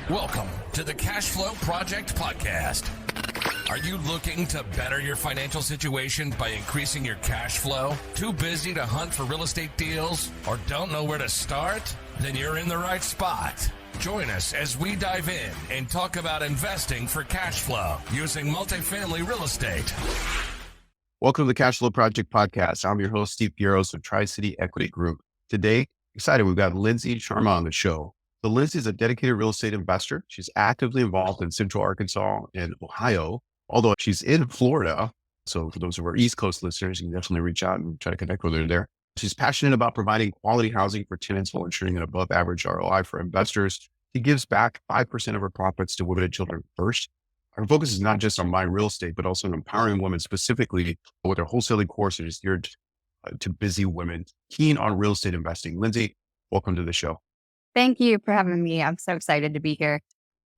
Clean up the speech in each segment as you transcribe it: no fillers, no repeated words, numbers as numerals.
Welcome to the Cashflow Project podcast. Are you looking to better your financial situation by increasing your cash flow? Too busy to hunt for real estate deals or don't know where to start? Then you're in the right spot. Join us as we dive in and talk about investing for cash flow using multifamily real estate. Welcome to the Cashflow Project podcast. I'm your host, Steve Guerros of Tri-City Equity Group. Today, excited, we've got Lindsay Sharma on the show. So Lindsay is a dedicated real estate investor. She's actively involved in Central Arkansas and Ohio, although she's in Florida. So for those of our East Coast listeners, you can definitely reach out and try to connect with her there. She's passionate about providing quality housing for tenants while ensuring an above average ROI for investors. She gives back 5% of her profits to women and children first. Our focus is not just on buying real estate, but also on empowering women specifically with her wholesaling courses geared to busy women keen on real estate investing. Lindsay, welcome to the show. Thank you for having me. I'm so excited to be here.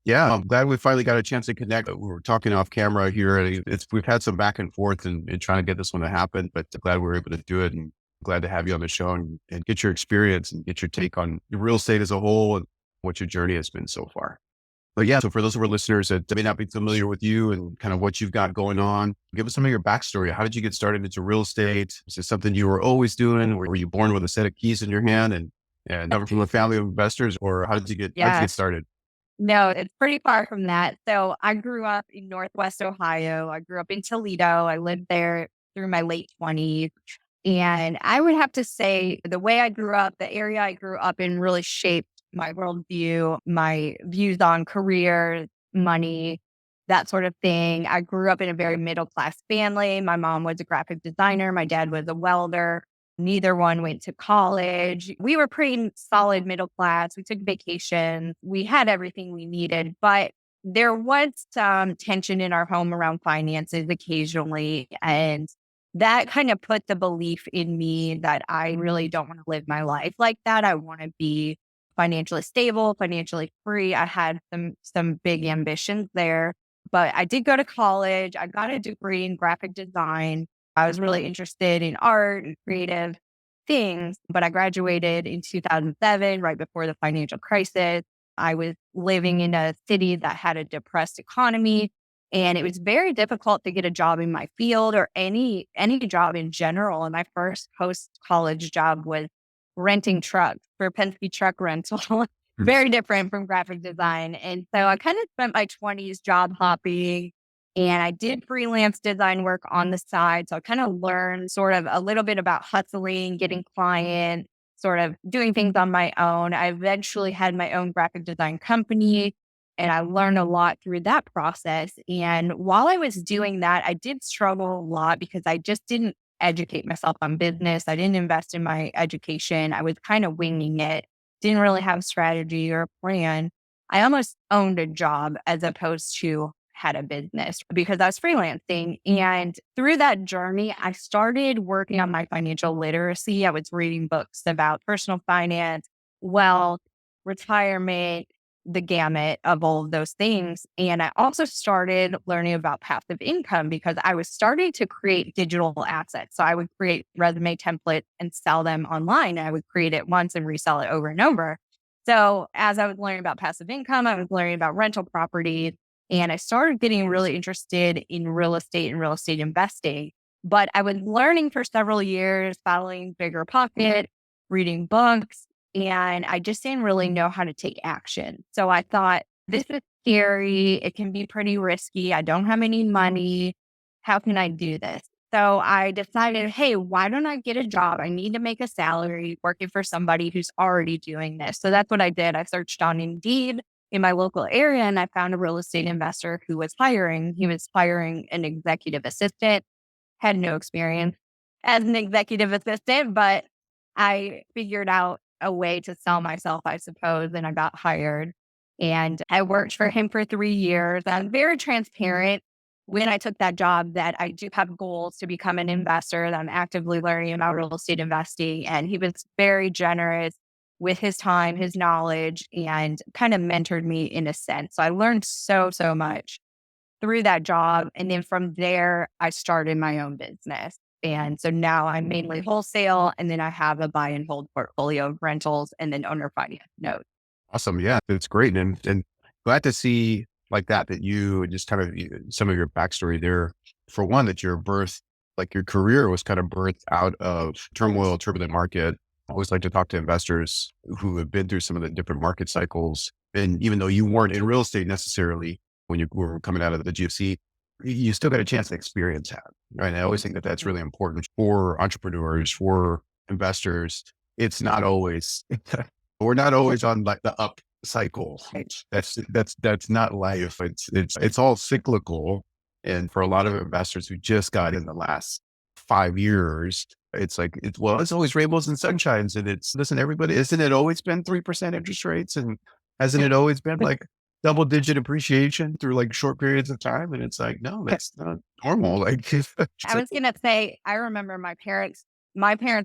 Yeah, I'm glad we finally got a chance to connect. We were talking off camera here. And we've had some back and forth and trying to get this one to happen, but glad we were able to do it, and glad to have you on the show and get your experience and get your take on real estate as a whole and what your journey has been so far. But yeah, so for those of our listeners that may not be familiar with you and kind of what you've got going on, give us some of your backstory. How did you get started into real estate? Is this something you were always doing? Were you born with a set of keys in your hand and never from a family of investors, or how did you get started? No, it's pretty far from that. So I grew up in Northwest Ohio. I grew up in Toledo. I lived there through my late 20s. And I would have to say the way I grew up, the area I grew up in really shaped my worldview, my views on career, money, that sort of thing. I grew up in a very middle-class family. My mom was a graphic designer. My dad was a welder. Neither one went to college. We were pretty solid middle class. We took vacations. We had everything we needed, but there was some tension in our home around finances occasionally. And that kind of put the belief in me that I really don't want to live my life like that. I want to be financially stable, financially free. I had some big ambitions there, but I did go to college. I got a degree in graphic design. I was really interested in art and creative things, but I graduated in 2007, right before the financial crisis. I was living in a city that had a depressed economy, and it was very difficult to get a job in my field or any job in general. And my first post-college job was renting trucks for Penske truck rental. Very different from graphic design. And so I kind of spent my 20s job hopping. And I did freelance design work on the side. So I kind of learned sort of a little bit about hustling, getting clients, sort of doing things on my own. I eventually had my own graphic design company, and I learned a lot through that process. And while I was doing that, I did struggle a lot because I just didn't educate myself on business. I didn't invest in my education. I was kind of winging it, didn't really have a strategy or a plan. I almost owned a job as opposed to had a business because I was freelancing. And through that journey, I started working on my financial literacy. I was reading books about personal finance, wealth, retirement, the gamut of all of those things. And I also started learning about passive income because I was starting to create digital assets. So I would create resume templates and sell them online. I would create it once and resell it over and over. So as I was learning about passive income, I was learning about rental properties. And I started getting really interested in real estate and real estate investing. But I was learning for several years, following Bigger Pocket, reading books, and I just didn't really know how to take action. So I thought, this is scary. It can be pretty risky. I don't have any money. How can I do this? So I decided, hey, why don't I get a job? I need to make a salary working for somebody who's already doing this. So that's what I did. I searched on Indeed in my local area, and I found a real estate investor who was hiring. He was hiring an executive assistant, had no experience as an executive assistant, but I figured out a way to sell myself, I suppose, and I got hired. And I worked for him for 3 years. I'm very transparent when I took that job that I do have goals to become an investor, that I'm actively learning about real estate investing. And he was very generous with his time, his knowledge, and kind of mentored me in a sense. So I learned so much through that job. And then from there, I started my own business. And so now I'm mainly wholesale, and then I have a buy and hold portfolio of rentals and then owner finance notes. Awesome. Yeah, it's great. And glad to see like that you just kind of some of your backstory there. For one, that your birth, like your career was kind of birthed out of turmoil, turbulent market. I always like to talk to investors who have been through some of the different market cycles. And even though you weren't in real estate necessarily when you were coming out of the GFC, you still got a chance to experience that. Right. And I always think that that's really important for entrepreneurs, for investors. It's not always, we're not always on like the up cycle. That's not life. It's all cyclical. And for a lot of investors who just got in the last 5 years, it's like, it's always rainbows and sunshines. And listen, everybody, isn't it always been 3% interest rates? And hasn't it always been like double digit appreciation through like short periods of time? And it's like, no, that's not normal. Like, I was going to say, I remember my parents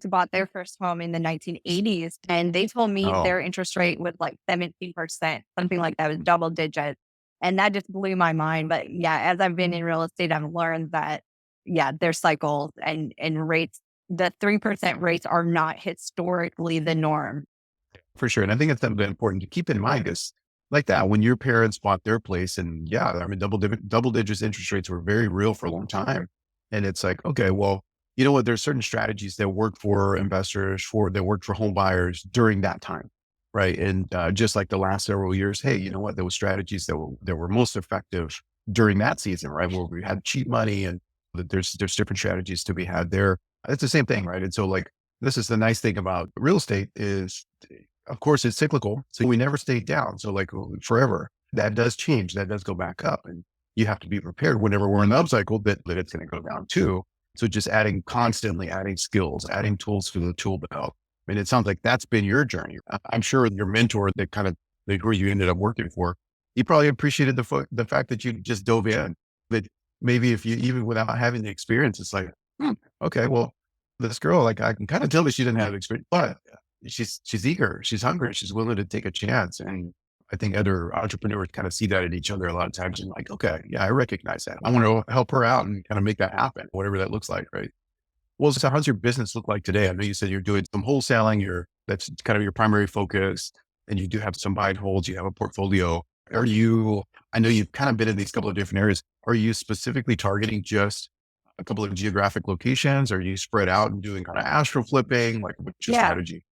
bought their first home in the 1980s, and they told me oh, their interest rate was like 17%, something like that, was double digits. And that just blew my mind. But yeah, as I've been in real estate, I've learned that, yeah, there's cycles and rates. The 3% rates are not historically the norm. for sure. And I think it's something important to keep in mind is like that when your parents bought their place and yeah, I mean, double digits interest rates were very real for a long time. And it's like, okay, well, you know what? There's certain strategies that work for investors that worked for home buyers during that time. Right. And just like the last several years, hey, you know what? There were strategies that were most effective during that season, right? Where we had cheap money and there's different strategies to be had there. It's the same thing, right? And so like, this is the nice thing about real estate is of course it's cyclical. So we never stay down. So like forever that does change. That does go back up and you have to be prepared whenever we're in the upcycle that it's going to go down too. So just constantly adding skills, adding tools to the tool belt. I mean, it sounds like that's been your journey. I'm sure your mentor where you ended up working for, he probably appreciated the fact that you just dove in, that maybe if you, even without having the experience, it's like, okay, well, this girl, like I can kind of tell that she didn't have experience, but she's eager, she's hungry, she's willing to take a chance. And I think other entrepreneurs kind of see that in each other a lot of times and like, okay, yeah, I recognize that. I want to help her out and kind of make that happen, whatever that looks like. Right. Well, so how's your business look like today? I know you said you're doing some wholesaling, that's kind of your primary focus and you do have some buy and holds, you have a portfolio. I know you've kind of been in these couple of different areas. Are you specifically targeting just a couple of geographic locations? Or are you spread out and doing kind of astro flipping? Like what's your Yeah. strategy?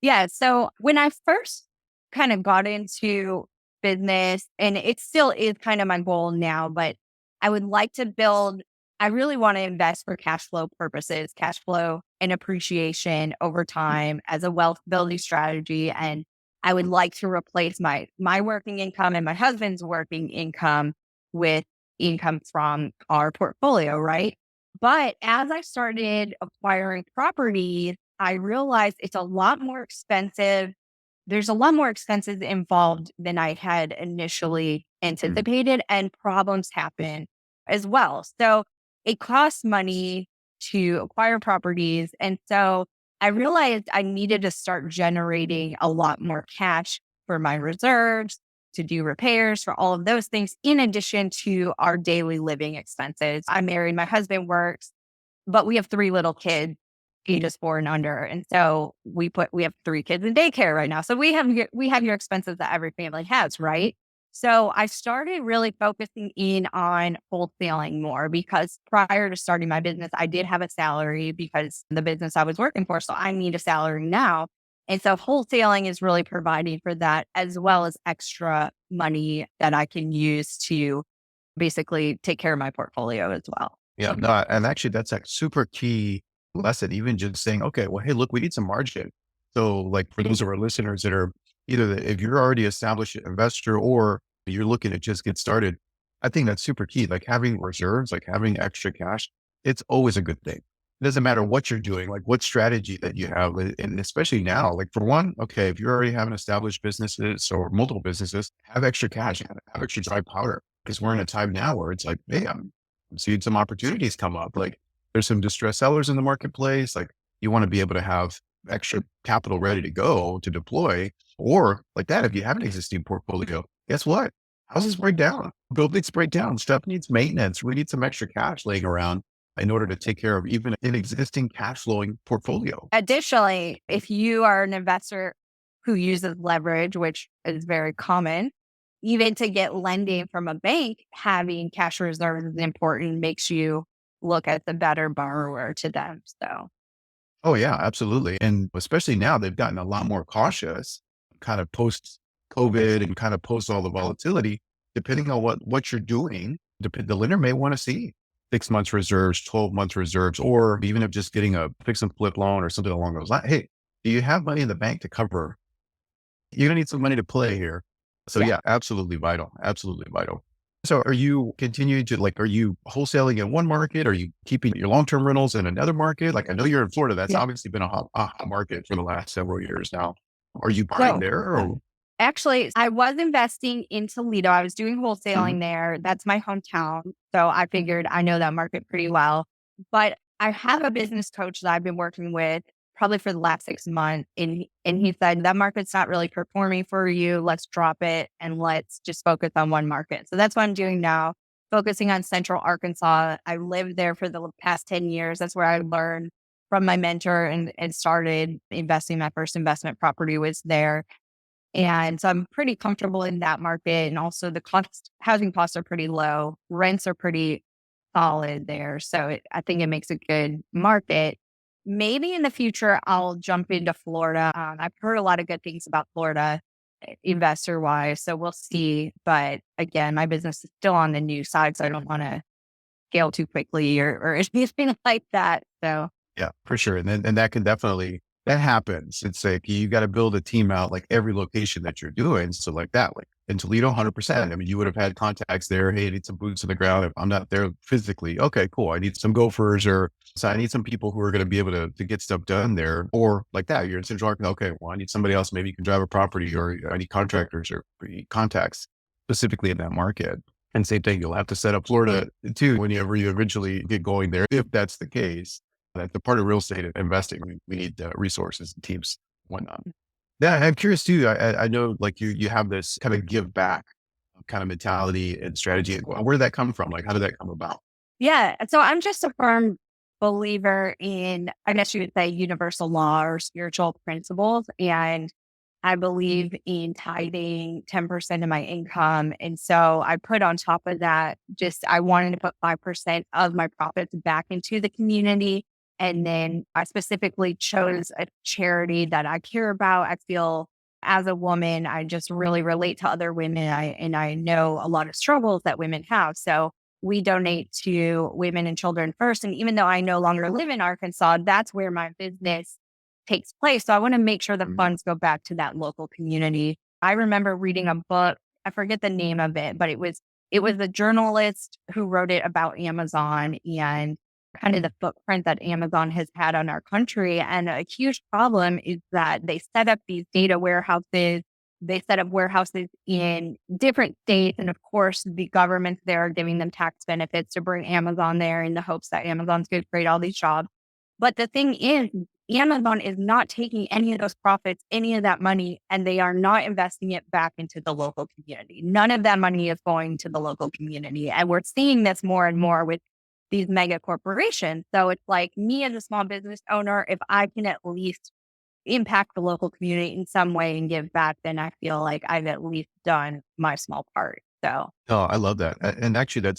Yeah. So when I first kind of got into business, and it still is kind of my goal now, but I would like to I really want to invest for cash flow purposes, cash flow and appreciation over time as a wealth building strategy. And I would like to replace my working income and my husband's working income with income from our portfolio, right? But as I started acquiring properties, I realized it's a lot more expensive. There's a lot more expenses involved than I had initially anticipated, and problems happen as well. So it costs money to acquire properties. And so I realized I needed to start generating a lot more cash for my reserves, to do repairs, for all of those things, in addition to our daily living expenses. I'm married, my husband works, but we have 3 little kids, ages 4 and under. And so we have 3 kids in daycare right now. So we have your expenses that every family has, right? So I started really focusing in on wholesaling more, because prior to starting my business, I did have a salary because the business I was working for. So I need a salary now. And so wholesaling is really providing for that, as well as extra money that I can use to basically take care of my portfolio as well. Yeah, no, and actually that's a super key lesson, even just saying, okay, well, hey, look, we need some margin. So like for those of our listeners that are if you're already established investor or you're looking to just get started, I think that's super key. Like having reserves, like having extra cash, it's always a good thing. It doesn't matter what you're doing, like what strategy that you have. And especially now, like for one, okay, if you're already having established businesses or multiple businesses, have extra cash, have extra dry powder. Because we're in a time now where it's like, hey, I'm seeing some opportunities come up. Like there's some distressed sellers in the marketplace. Like you want to be able to have extra capital ready to go to deploy, or like that. If you have an existing portfolio, guess what? Houses break down, buildings break down, stuff needs maintenance. We need some extra cash laying around in order to take care of even an existing cash flowing portfolio. Additionally, if you are an investor who uses leverage, which is very common, even to get lending from a bank, having cash reserves is important, makes you look at the better borrower to them. So, Oh yeah, absolutely. And especially now they've gotten a lot more cautious kind of post COVID and kind of post all the volatility, depending on what you're doing, the lender may want to see 6 months reserves, 12 months reserves, or even if just getting a fix and flip loan or something along those lines. Hey, do you have money in the bank to cover? You're gonna need some money to play here. So yeah. yeah, absolutely vital. Absolutely vital. So are you continuing to are you wholesaling in one market? Are you keeping your long-term rentals in another market? Like I know you're in Florida. That's Yeah. obviously been a hot market for the last several years now. Are you buying So, there or? actually, I was investing in Toledo. I was doing Mhm. wholesaling there. That's my hometown. So I figured I know that market pretty well. But I have a business coach that I've been working with probably for the last 6 months. And he said, that market's not really performing for you. Let's drop it and let's just focus on one market. So that's what I'm doing now, focusing on Central Arkansas. I lived there for the past 10 years. That's where I learned from my mentor and started investing. My first investment property was there. And so I'm pretty comfortable in that market. And also the housing costs are pretty low. Rents are pretty solid there. So I think it makes a good market. Maybe in the future, I'll jump into Florida. I've heard a lot of good things about Florida investor wise. So we'll see. But again, my business is still on the new side. So I don't want to scale too quickly or anything like that. So Yeah, for sure. And that can definitely, that happens. It's like you got to build a team out like every location that you're doing. So like that, like in Toledo, 100%. I mean, you would have had contacts there. Hey, I need some boots on the ground. If I'm not there physically, okay, cool. I need some gophers or so I need some people who are going to be able to get stuff done there. Or like that, you're in Central Arkansas. Okay, well, I need somebody else. Maybe you can drive a property or I need contractors or contacts specifically in that market. And same thing, you'll have to set up Florida too whenever you eventually get going there, if that's the case. That's the part of real estate investing. We need resources and teams, whatnot. Yeah, I'm curious too. I know like you have this kind of give back kind of mentality and strategy. Where did that come from? Like, how did that come about? yeah. So I'm just a firm believer in, I guess you would say, universal law or spiritual principles. And I believe in tithing 10% of my income. And so I put on top of that, I wanted to put 5% of my profits back into the community. And then I specifically chose a charity that I care about. I feel as a woman, I just really relate to other women. I know a lot of struggles that women have. So we donate to women and children first. And even though I no longer live in Arkansas, that's where my business takes place. So I want to make sure the Mhm. funds go back to that local community. I remember reading a book, I forget the name of it, but it was a journalist who wrote it about Amazon and kind of the footprint that Amazon has had on our country. And a huge problem is that they set up these data warehouses. They set up warehouses in different states. And of course, the governments there are giving them tax benefits to bring Amazon there in the hopes that Amazon's going to create all these jobs. But the thing is, Amazon is not taking any of those profits, any of that money, and they are not investing it back into the local community. None of that money is going to the local community. And we're seeing this more and more with these mega corporations. So it's like me as a small business owner, if I can at least impact the local community in some way and give back, then I feel like I've at least done my small part. So, Oh, I love that. And actually,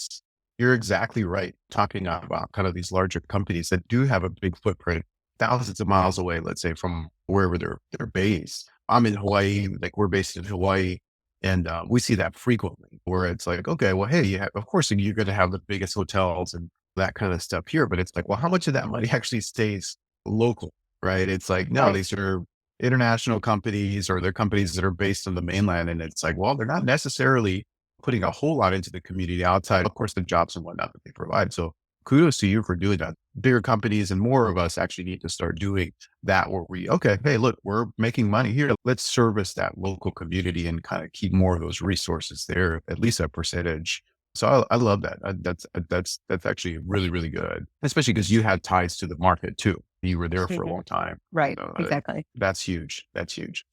you're exactly right. Talking about kind of these larger companies that do have a big footprint, thousands of miles away, let's say from wherever they're based. I'm in Hawaii, like we're based in Hawaii. And we see that frequently where it's like, okay, well, hey, of course, you're going to have the biggest hotels and that kind of stuff here. But it's like, well, how much of that money actually stays local, right? It's like, no, right. these are international companies or they're companies that are based on the mainland. And it's like, well, they're not necessarily putting a whole lot into the community outside, of course, the jobs and whatnot that they provide. So kudos to you for doing that. Bigger companies and more of us actually need to start doing that where okay, hey, look, we're making money here. Let's service that local community and kind of keep more of those resources there, at least a percentage. So I love that. That's actually really, really good, especially because you had ties to the market too. You were there for a Mhm. long time. Right. So, Exactly. that's huge. That's huge.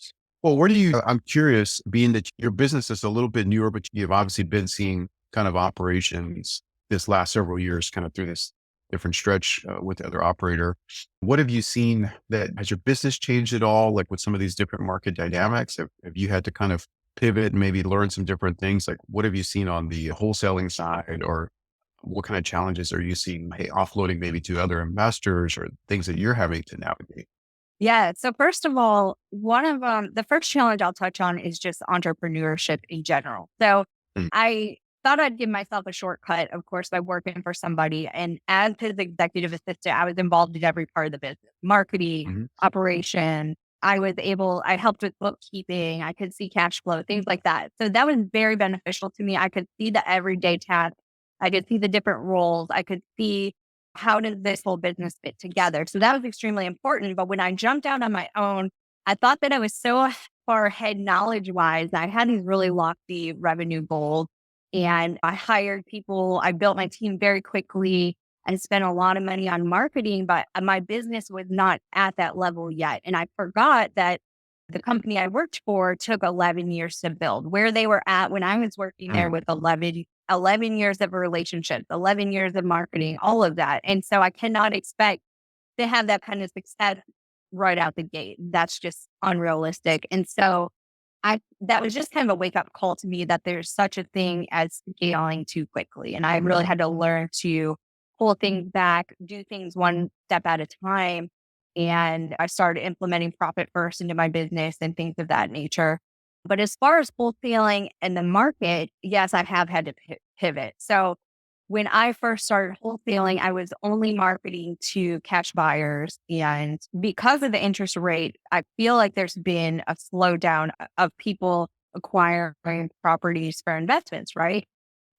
Well, I'm curious, being that your business is a little bit newer, but you've obviously been seeing kind of operations this last several years, kind of through this different stretch with the other operator. What have you seen that has your business changed at all? Like with some of these different market dynamics, have you had to kind of pivot and maybe learn some different things? Like what have you seen on the wholesaling side, or what kind of challenges are you seeing, hey, offloading maybe to other investors or things that you're having to navigate? Yeah. So first of all, one of the first challenge I'll touch on is just entrepreneurship in general. So Mm, I thought I'd give myself a shortcut, of course, by working for somebody. And as his executive assistant, I was involved in every part of the business, marketing, mhm, operation. I helped with bookkeeping. I could see cash flow, things like that. So that was very beneficial to me. I could see the everyday tasks. I could see the different roles. I could see how does this whole business fit together? So that was extremely important. But when I jumped out on my own, I thought that I was so far ahead knowledge wise. I had these really lofty revenue goals and I hired people. I built my team very quickly and spent a lot of money on marketing, but my business was not at that level yet. And I forgot that the company I worked for took 11 years to build. Where they were at when I was working there mm. with 11 years of relationships, 11 years of marketing, all of that. And so I cannot expect to have that kind of success right out the gate. That's just unrealistic. And so that was just kind of a wake up call to me that there's such a thing as scaling too quickly. And I really had to learn to pull things back, do things one step at a time. And I started implementing profit first into my business and things of that nature. But as far as wholesaling and the market, yes, I have had to pivot. So when I first started wholesaling, I was only marketing to cash buyers. And because of the interest rate, I feel like there's been a slowdown of people acquiring properties for investments, right?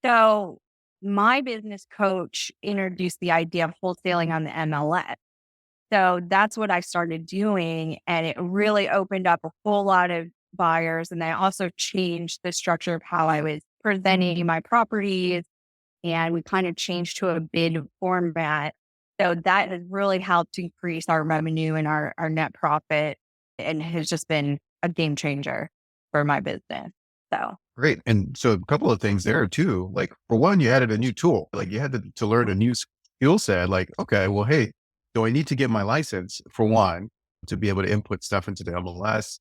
So my business coach introduced the idea of wholesaling on the MLS. So that's what I started doing. And it really opened up a whole lot of buyers. And I also changed the structure of how I was presenting my properties. And we kind of changed to a bid format. So that has really helped increase our revenue and our net profit and has just been a game changer for my business. So Great. And so a couple of things there too. Like for one, you added a new tool. Like you had to learn a new skill set. Like, okay, well, hey, do I need to get my license for one to be able to input stuff into the MLS?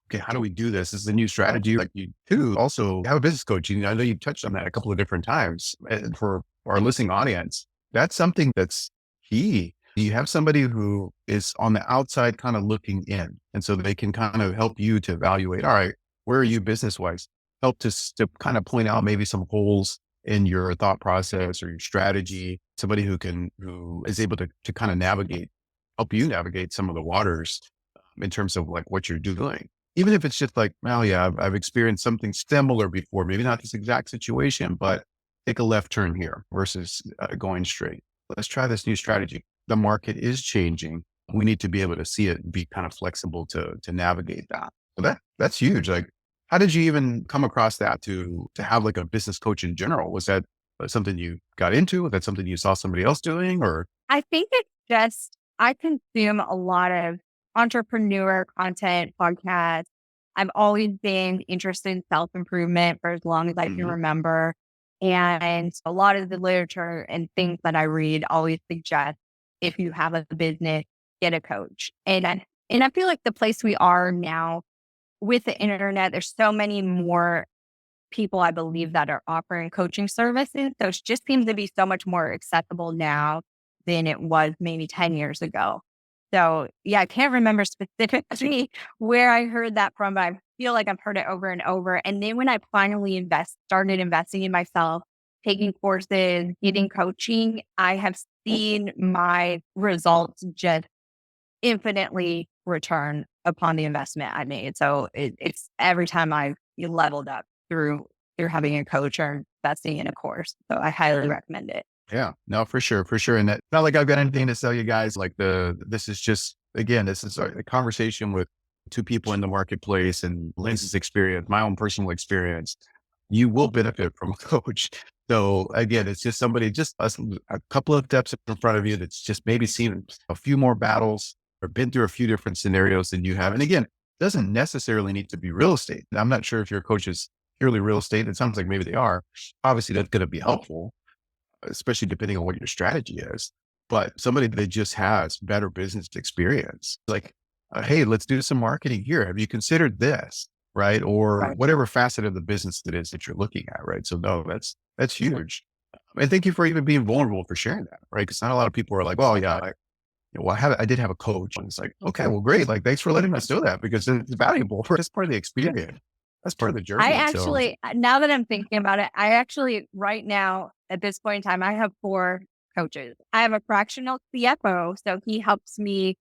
Okay, how do we do this? This is a new strategy. Like you too also have a business coach. I know you touched on that a couple of different times. And for our listening audience, that's something that's key. You have somebody who is on the outside kind of looking in. And so they can kind of help you to evaluate, all right, where are you business wise? Help to kind of point out maybe some holes in your thought process or your strategy. Somebody who is able to kind of help you navigate some of the waters in terms of like what you're doing. Even if it's just like, well, yeah, I've experienced something similar before, maybe not this exact situation, but take a left turn here versus going straight. Let's try this new strategy. The market is changing. We need to be able to see it and be kind of flexible to navigate that. So that's huge. Like, how did you even come across that to have like a business coach in general? Was that something you got into? Was that something you saw somebody else doing, or? I think it's just, I consume a lot of entrepreneur content, podcasts. I've always been interested in self improvement for as long as I can Mhm. remember. And a lot of the literature and things that I read always suggest if you have a business, get a coach. And I feel like the place we are now with the internet, there's so many more people I believe that are offering coaching services. So it just seems to be so much more accessible now than it was maybe 10 years ago. So yeah, I can't remember specifically where I heard that from, but I feel like I've heard it over and over. And then when I finally started investing in myself, taking courses, getting coaching, I have seen my results just infinitely return upon the investment I made. So it's every time I've leveled up through having a coach or investing in a course. So I highly recommend it. Yeah, no, for sure, for sure. And that, not like I've got anything to sell you guys. Like this is just, again, this is a conversation with two people in the marketplace and Lindsay's experience, my own personal experience. You will benefit from a coach. So again, it's just somebody, just a couple of steps in front of you that's just maybe seen a few more battles or been through a few different scenarios than you have. And again, doesn't necessarily need to be real estate. I'm not sure if your coach is purely real estate. It sounds like maybe they are. Obviously, that's going to be helpful, especially depending on what your strategy is. But somebody that just has better business experience, like, hey, let's do some marketing here. Have you considered this? right? Or Right. whatever facet of the business it is that you're looking at, right? So no, that's huge. And thank you for even being vulnerable for sharing that, right? Because not a lot of people are like, well, yeah, well, I did have a coach. And it's like, okay, well, great. Like, thanks for letting us know that because it's valuable. That's part of the experience. That's part of the I journey. So, actually, now that I'm thinking about it, I actually, right now, at this point in time, I have 4 coaches. I have a fractional CFO, so he helps me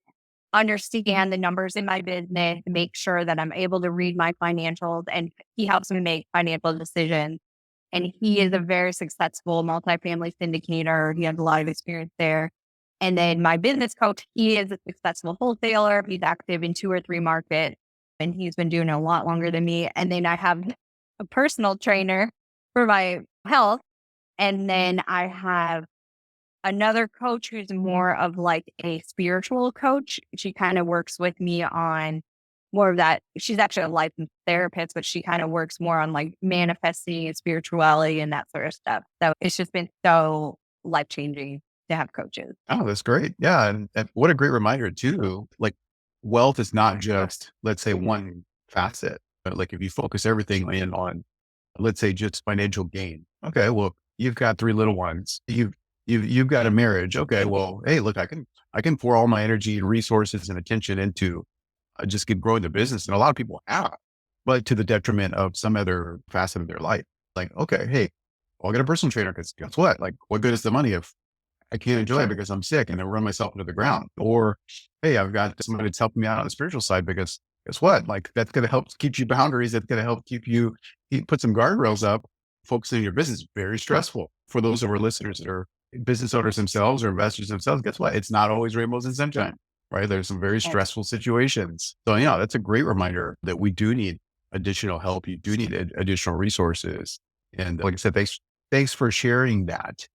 understand the numbers in my business, make sure that I'm able to read my financials, and he helps me make financial decisions. And he is a very successful multifamily syndicator. He has a lot of experience there. And then my business coach, he is a successful wholesaler. He's active in 2 or 3 markets, and he's been doing it a lot longer than me. And then I have a personal trainer for my health. And then I have another coach who's more of like a spiritual coach. She kind of works with me on more of that. She's actually a licensed therapist, but she kind of works more on like manifesting and spirituality and that sort of stuff. So it's just been so life changing to have coaches. oh, that's great. Yeah. And what a great reminder too. Like wealth is not just, let's say, one facet, but like if you focus everything in on, let's say, just financial gain. Okay. Well, you've got 3 little ones. You've got a marriage. Okay. Well, hey, look, I can pour all my energy and resources and attention into just keep growing the business. And a lot of people have, but to the detriment of some other facet of their life. Like, okay, hey, I'll get a personal trainer because guess what? Like, what good is the money if I can't enjoy it because I'm sick and then run myself into the ground? Or, hey, I've got somebody that's helping me out on the spiritual side because guess what? Like, that's going to help keep you boundaries. That's going to help keep you put some guardrails up. Focusing on your business, very stressful for those of our listeners that are business owners themselves or investors themselves. Guess what? It's not always rainbows and sunshine, right? There's some very stressful situations. So, yeah, that's a great reminder that we do need additional help. You do need additional resources. And like I said, thanks for sharing that.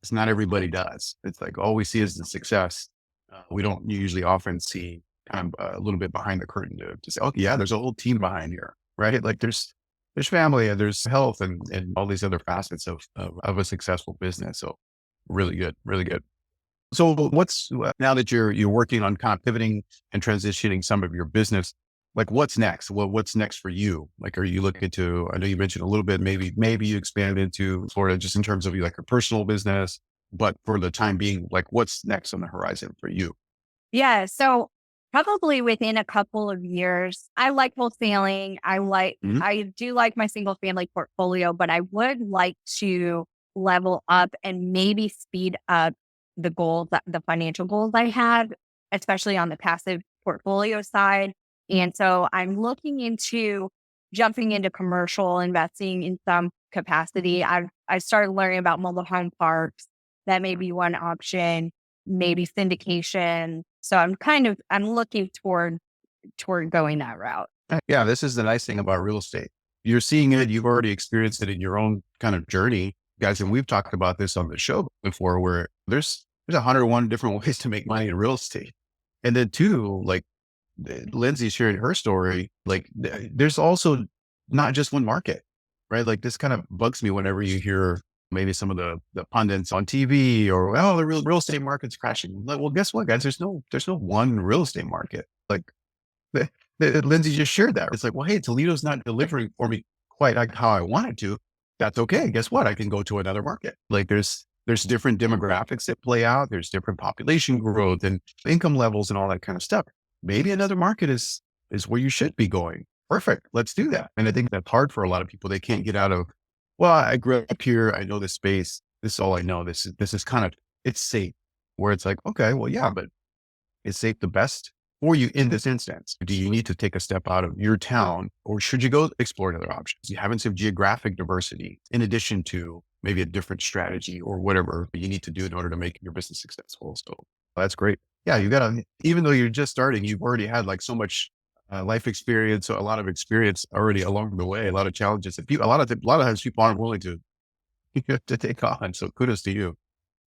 It's not everybody does. It's like all we see is the success. We don't usually often see kind of a little bit behind the curtain to say, okay, yeah, there's a whole team behind here, right? Like there's family and there's health and all these other facets of a successful business. So really good, really good. So what's now that you're working on kind of pivoting and transitioning some of your business, like what's next? What's next for you? Like, are you looking to, I know you mentioned a little bit, maybe you expand into Florida just in terms of like your personal business, but for the time being, like what's next on the horizon for you? Yeah. So probably within a couple of years, I like wholesaling. Mhm. I do like my single family portfolio, but I would like to level up and maybe speed up the financial goals I have, especially on the passive portfolio side. And so I'm looking into jumping into commercial investing in some capacity. I started learning about mobile home parks. That may be one option, maybe syndication. So I'm looking toward going that route. Yeah, this is the nice thing about real estate. You're seeing it, you've already experienced it in your own kind of journey, guys. And we've talked about this on the show before, where there's 101 different ways to make money in real estate. And then two, like Lindsay sharing her story, like there's also not just one market, right? Like this kind of bugs me whenever you hear maybe some of the pundits on TV or, oh, the real estate market's crashing. Like, well, guess what, guys? There's no one real estate market. Like the, Lindsay just shared that. It's like, well, hey, Toledo's not delivering for me quite like how I wanted to. That's okay. Guess what? I can go to another market. Like there's different demographics that play out. There's different population growth and income levels and all that kind of stuff. Maybe another market is where you should be going. Perfect. Let's do that. And I think that's hard for a lot of people. They can't get out of, well, I grew up here. I know this space. This is all I know. This is kind of, it's safe, where it's like, okay, well, yeah, but is safe the best for you in this instance? Do you need to take a step out of your town or should you go explore other options? You haven't some geographic diversity in addition to maybe a different strategy or whatever you need to do in order to make your business successful. So that's great. Yeah. You got to, even though you're just starting, you've already had like so much life experience, so a lot of experience already along the way, a lot of challenges that people, a lot of times people aren't willing to, to take on. So kudos to you.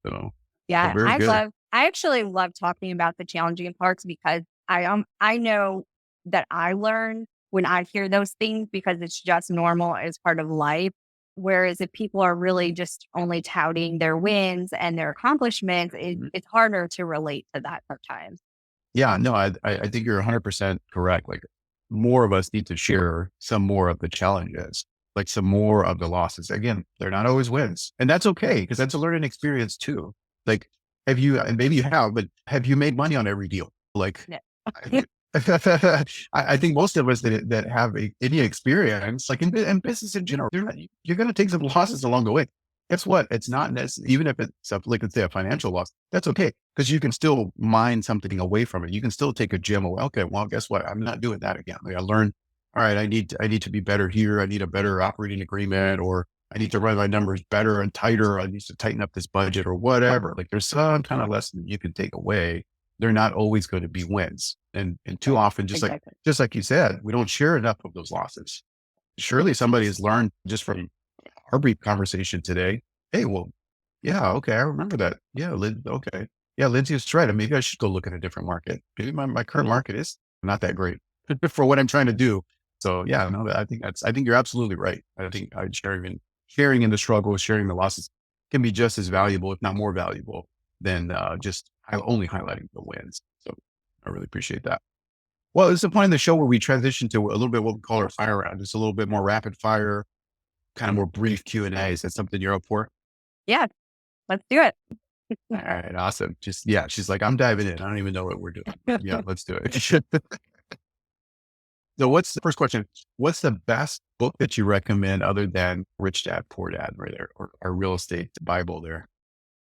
So Yeah, very good. I actually love talking about the challenging parts because I know that I learn when I hear those things because it's just normal as part of life. Whereas if people are really just only touting their wins and their accomplishments, it's harder to relate to that sometimes. Yeah, no, I think you're 100% correct. Like more of us need to share some more of the challenges, like some more of the losses. Again, they're not always wins, and that's okay because that's a learning experience too. Like, have you, and maybe you have, but have you made money on every deal? Like, No. I, I think most of us that have any experience, like in business in general, you're going to take some losses along the way. Guess what? It's not necessary, even if it's like, let's say a financial loss, that's okay. Because you can still mine something away from it. You can still take a gem away. Okay, well, guess what? I'm not doing that again. Like I learned, all right, I need to be better here. I need a better operating agreement, or I need to run my numbers better and tighter. I need to tighten up this budget or whatever. Like there's some kind of lesson you can take away. They're not always going to be wins. And too often, Exactly. just like you said, we don't share enough of those losses. Surely somebody has learned just from our brief conversation today. Hey, well, yeah, okay, I remember that. Yeah, okay. Yeah, Lindsay is right. Maybe I should go look at a different market. Maybe my current market is not that great for what I'm trying to do. So yeah, no, I think you're absolutely right. I think sharing in the struggles, sharing the losses can be just as valuable, if not more valuable than just only highlighting the wins. So I really appreciate that. Well, it's the point of the show where we transition to a little bit what we call our fire round. Just a little bit more rapid fire, kind of more brief Q&A. Is that something you're up for? Yeah, let's do it. All right, awesome. Just, yeah, she's like, I'm diving in. I don't even know what we're doing. Yeah, let's do it. So what's the first question? What's the best book that you recommend other than Rich Dad, Poor Dad, right there, or our real estate Bible there?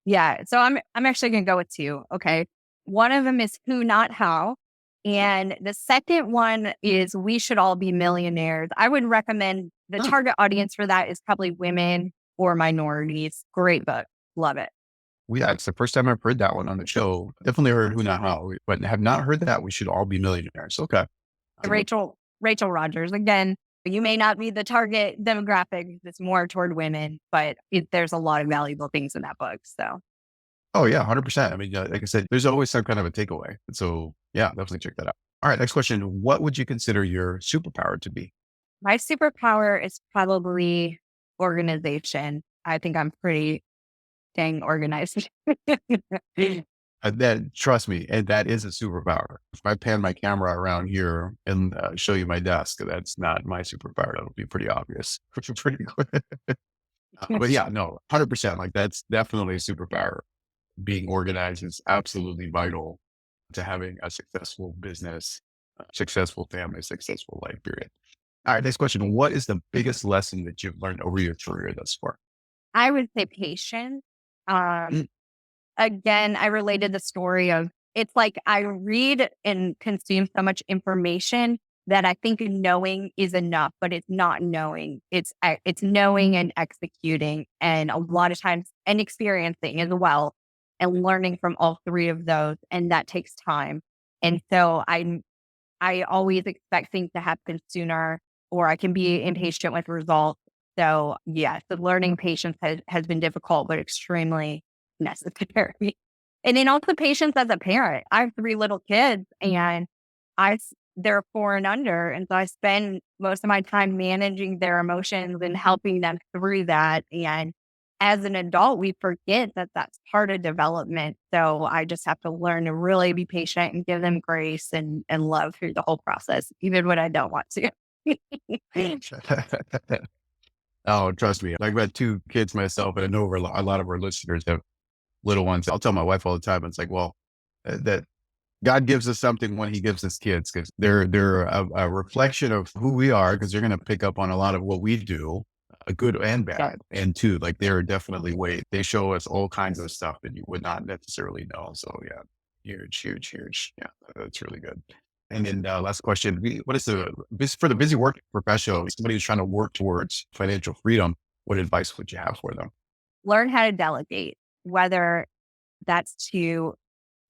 Yeah. So I'm actually gonna go with two. Okay. One of them is Who Not How. And the second one is We Should All Be Millionaires. I would recommend the Huh. target audience for that is probably women or minorities. Great book. Love it. It's the first time I've heard that one on the show. Definitely heard Who Not How, but have not heard that We Should All Be Millionaires. Okay. Rachel Rogers. Again, you may not be the target demographic. It's more toward women, but there's a lot of valuable things in that book. So Oh yeah, 100%. I mean, like I said, there's always some kind of a takeaway. So yeah, definitely check that out. All right, next question. What would you consider your superpower to be? my superpower is probably organization. I think I'm pretty dang organized. That trust me, and that is a superpower. If I pan my camera around here and show you my desk, that's not my superpower. That'll be pretty obvious, pretty quick. But yeah, no, 100%. Like that's definitely a superpower. Being organized is absolutely vital to having a successful business, successful family, successful life. Period. All right, next question. What is the biggest lesson that you've learned over your career thus far? I would say patience. Um, Mm. Again, I related the story of it's like I read and consume so much information that I think knowing is enough, but it's not knowing. It's knowing and executing, and a lot of times and experiencing as well, and learning from all three of those, and that takes time. And so I always expect things to happen sooner, or I can be impatient with results. So yes, the learning patience has been difficult, but extremely necessary. And then also patience as a parent. I have three little kids and they're 4 and under. And so I spend most of my time managing their emotions and helping them through that. And as an adult, we forget that that's part of development. So I just have to learn to really be patient and give them grace and love through the whole process, even when I don't want to. Oh, trust me. I've got two kids myself, and I know a lot of our listeners have little ones. I'll tell my wife all the time. It's like, well, that God gives us something when He gives us kids because they're a reflection of who we are because they're going to pick up on a lot of what we do, good and Yeah. bad. And two, like they're definitely they show us all kinds of stuff that you would not necessarily know. So yeah, huge, huge, huge. Yeah, that's really good. And then last question: what is for the busy working professional, somebody who's trying to work towards financial freedom? What advice would you have for them? Learn how to delegate, whether that's to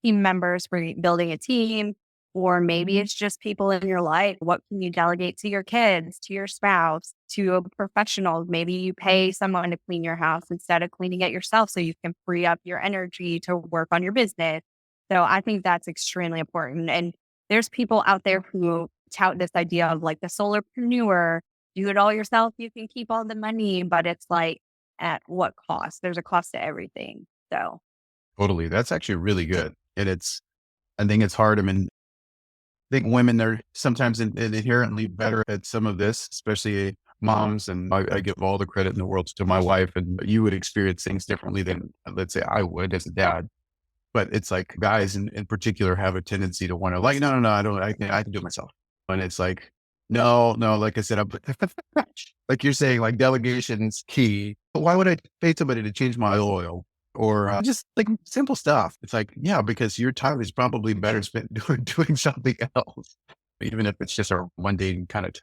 team members for building a team, or maybe it's just people in your life. What can you delegate to your kids, to your spouse, to a professional? Maybe you pay someone to clean your house instead of cleaning it yourself so you can free up your energy to work on your business. So I think that's extremely important. And there's people out there who tout this idea of like the solopreneur, do it all yourself, you can keep all the money, but it's like at what cost? There's a cost to everything. So Totally, that's actually really good, and I think it's hard. I mean, think women are sometimes inherently better at some of this, especially moms. And I give all the credit in the world to my wife, and you would experience things differently than, let's say, I would as a dad. But it's like guys in particular have a tendency to want to like, no, I don't, I can do it myself. And it's like, no, like I said, I'm like you're saying, like delegation's key. But why would I pay somebody to change my oil or just like simple stuff? It's like, yeah, because your time is probably better spent doing something else, even if it's just a mundane kind of.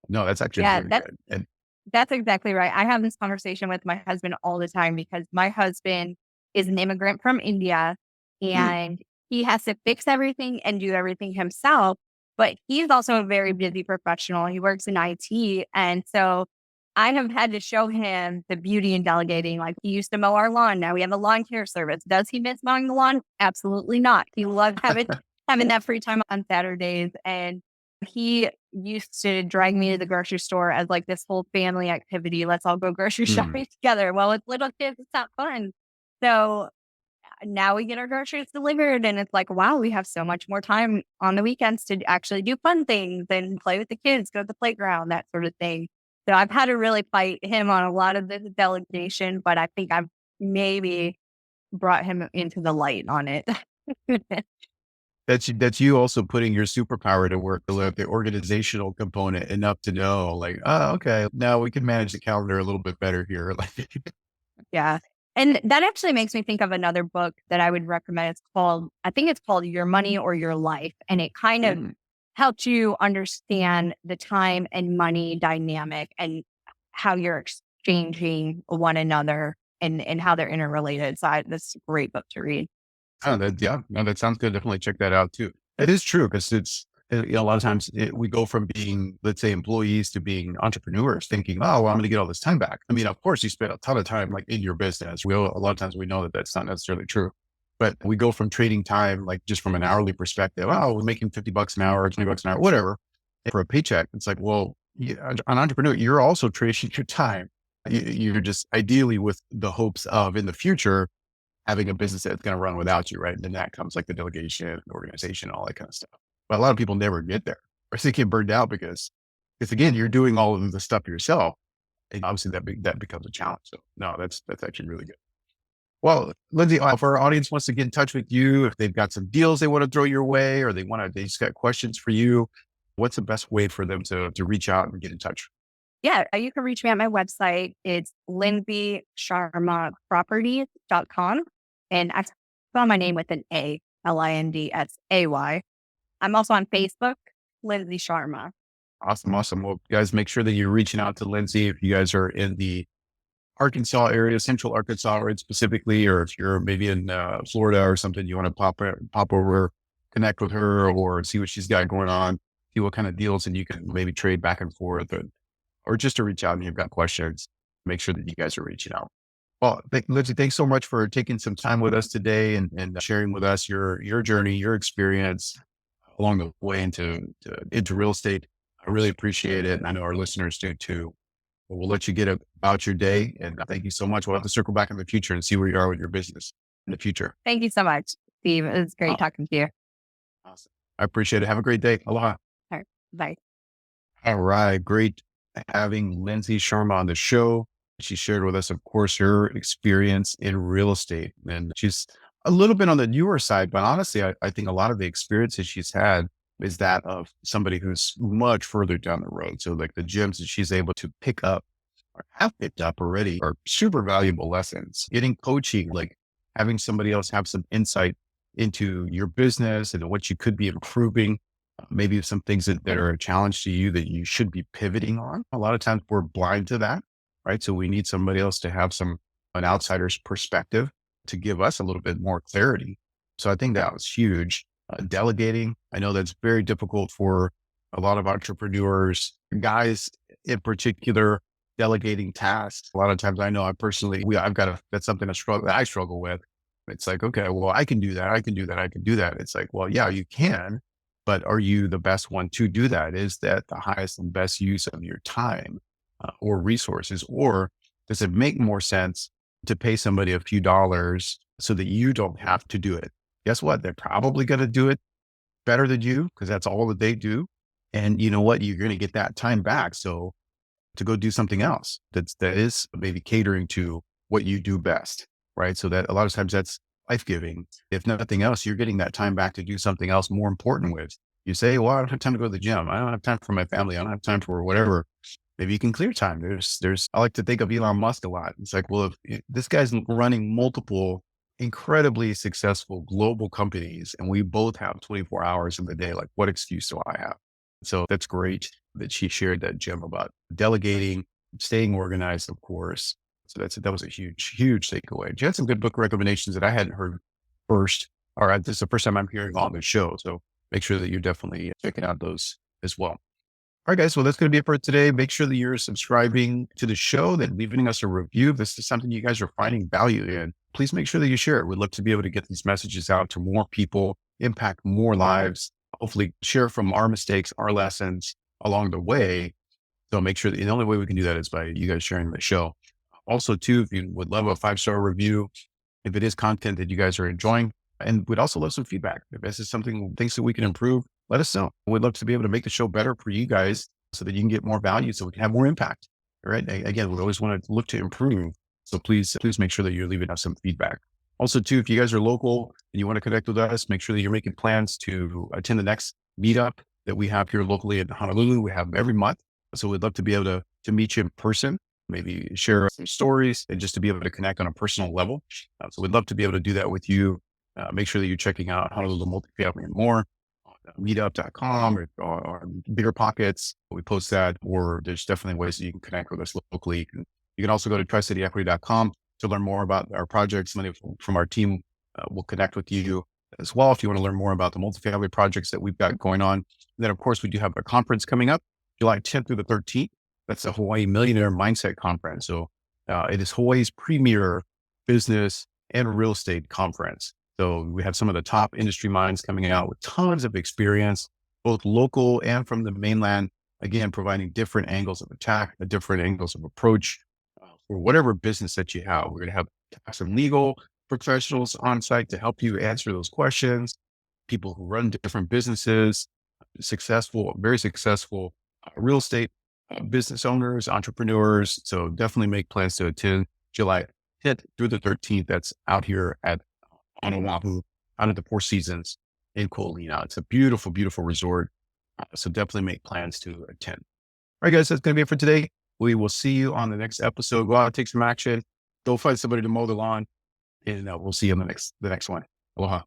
No, that's actually Yeah, very good. And that's exactly right. I have this conversation with my husband all the time because my husband is an immigrant from India mm, and he has to fix everything and do everything himself. But he's also a very busy professional. He works in IT. And so I have had to show him the beauty in delegating. Like he used to mow our lawn. Now we have a lawn care service. Does he miss mowing the lawn? Absolutely not. He loves having that free time on Saturdays. And he used to drag me to the grocery store as like this whole family activity. Let's all go grocery mm. shopping together. Well, with little kids, it's not fun. So now we get our groceries delivered and it's like, wow, we have so much more time on the weekends to actually do fun things and play with the kids, go to the playground, that sort of thing. So I've had to really fight him on a lot of this delegation, but I think I've maybe brought him into the light on it. That's you also putting your superpower to work, the organizational component enough to know like, oh, okay, now we can manage the calendar a little bit better here. Like, Yeah. And that actually makes me think of another book that I would recommend. I think it's called Your Money or Your Life. And it kind of mm, helps you understand the time and money dynamic and how you're exchanging one another and how they're interrelated. So that's a great book to read. oh, yeah, no, that sounds good. Definitely check that out too. It is true because a lot of times we go from being, let's say, employees to being entrepreneurs, thinking, oh, well, I'm going to get all this time back. I mean, of course, you spend a ton of time like in your business. A lot of times we know that that's not necessarily true, but we go from trading time, like just from an hourly perspective. Oh, we're making $50 an hour, $20 an hour, whatever, for a paycheck. It's like, well, an entrepreneur, you're also trading your time. You're just ideally with the hopes of in the future having a business that's going to run without you, right? And then that comes like the delegation, the organization, all that kind of stuff. But a lot of people never get there, or they get burned out because again, you're doing all of the stuff yourself, and obviously that becomes a challenge. So no, that's actually really good. Well, Lindsay, if our audience wants to get in touch with you, if they've got some deals they want to throw your way, or they just got questions for you, what's the best way for them to reach out and get in touch? Yeah, you can reach me at my website. It's lindsay.sharma.properties.com. And I spell my name with an A, Lindsay. I'm also on Facebook, Lindsay Sharma. Awesome. Well, guys, make sure that you're reaching out to Lindsay if you guys are in the Arkansas area, central Arkansas, right, specifically, or if you're maybe in Florida or something, you want to pop over, connect with her or see what she's got going on, see what kind of deals, and you can maybe trade back and forth or just to reach out and you've got questions, make sure that you guys are reaching out. Well, Lindsay, thanks so much for taking some time with us today and sharing with us your journey, your experience along the way into real estate. I really appreciate it. And I know our listeners do too. But we'll let you get about your day. And thank you so much. We'll have to circle back in the future and see where you are with your business in the future. Thank you so much, Steve. It was great Aw- talking to you. Awesome. I appreciate it. Have a great day. Aloha. All right. Bye. All right. Great having Lindsay Sharma on the show. She shared with us, of course, her experience in real estate. And she's a little bit on the newer side, but honestly, I think a lot of the experiences she's had is that of somebody who's much further down the road. So like the gems that she's able to pick up or have picked up already are super valuable lessons. Getting coaching, like having somebody else have some insight into your business and what you could be improving. Maybe some things that are a challenge to you that you should be pivoting on. A lot of times we're blind to that, right? So we need somebody else to have an outsider's perspective to give us a little bit more clarity. So I think that was huge. Delegating, I know that's very difficult for a lot of entrepreneurs, guys in particular, delegating tasks. A lot of times I know that's something that I struggle with. It's like, okay, well, I can do that. I can do that. I can do that. It's like, well, yeah, you can, but are you the best one to do that? Is that the highest and best use of your time or resources? Or does it make more sense to pay somebody a few dollars so that you don't have to do it? Guess what? They're probably going to do it better than you because that's all that they do. And you know what? You're going to get that time back. So to go do something else that is maybe catering to what you do best, right? So that a lot of times that's life-giving. If nothing else, you're getting that time back to do something else more important with. You say, well, I don't have time to go to the gym. I don't have time for my family. I don't have time for whatever. Maybe you can clear time. I like to think of Elon Musk a lot. It's like, well, if this guy's running multiple incredibly successful global companies and we both have 24 hours in the day, like what excuse do I have? So that's great that she shared that gem about delegating, staying organized, of course. So that was a huge takeaway. She had some good book recommendations that I hadn't heard first, or this is the first time I'm hearing on the show. So make sure that you're definitely checking out those as well. All right, guys. Well, that's going to be it for today. Make sure that you're subscribing to the show, that leaving us a review. If this is something you guys are finding value in, please make sure that you share it. We'd love to be able to get these messages out to more people, impact more lives, hopefully share from our mistakes, our lessons along the way. So make sure that the only way we can do that is by you guys sharing the show. Also, too, if you would love a 5-star review, if it is content that you guys are enjoying, and we'd also love some feedback. If this is something, things that we can improve, let us know. We'd love to be able to make the show better for you guys so that you can get more value, so we can have more impact. All right. Again, we always want to look to improve. So please make sure that you're leaving us some feedback. Also, too, if you guys are local and you want to connect with us, make sure that you're making plans to attend the next meetup that we have here locally in Honolulu. We have every month. So we'd love to be able to meet you in person, maybe share some stories and just to be able to connect on a personal level. So we'd love to be able to do that with you. Make sure that you're checking out Honolulu Multifamily and more on meetup.com or Bigger Pockets. We post that, or there's definitely ways that you can connect with us locally. You can also go to tricityequity.com to learn more about our projects. Many from our team will connect with you as well if you want to learn more about the multifamily projects that we've got going on. And then, of course, we do have a conference coming up July 10th through the 13th. That's the Hawaii Millionaire Mindset Conference. So it is Hawaii's premier business and real estate conference. So we have some of the top industry minds coming out with tons of experience, both local and from the mainland, again, providing different angles of attack, different angles of approach for whatever business that you have. We're going to have some legal professionals on site to help you answer those questions, people who run different businesses, very successful real estate business owners, entrepreneurs. So definitely make plans to attend July 10th through the 13th. That's out here on Oahu, out at the Four Seasons in Ko'olina. It's a beautiful, beautiful resort. So definitely make plans to attend. All right, guys, that's going to be it for today. We will see you on the next episode. Go out, take some action. Go find somebody to mow the lawn, and we'll see you on the next one. Aloha.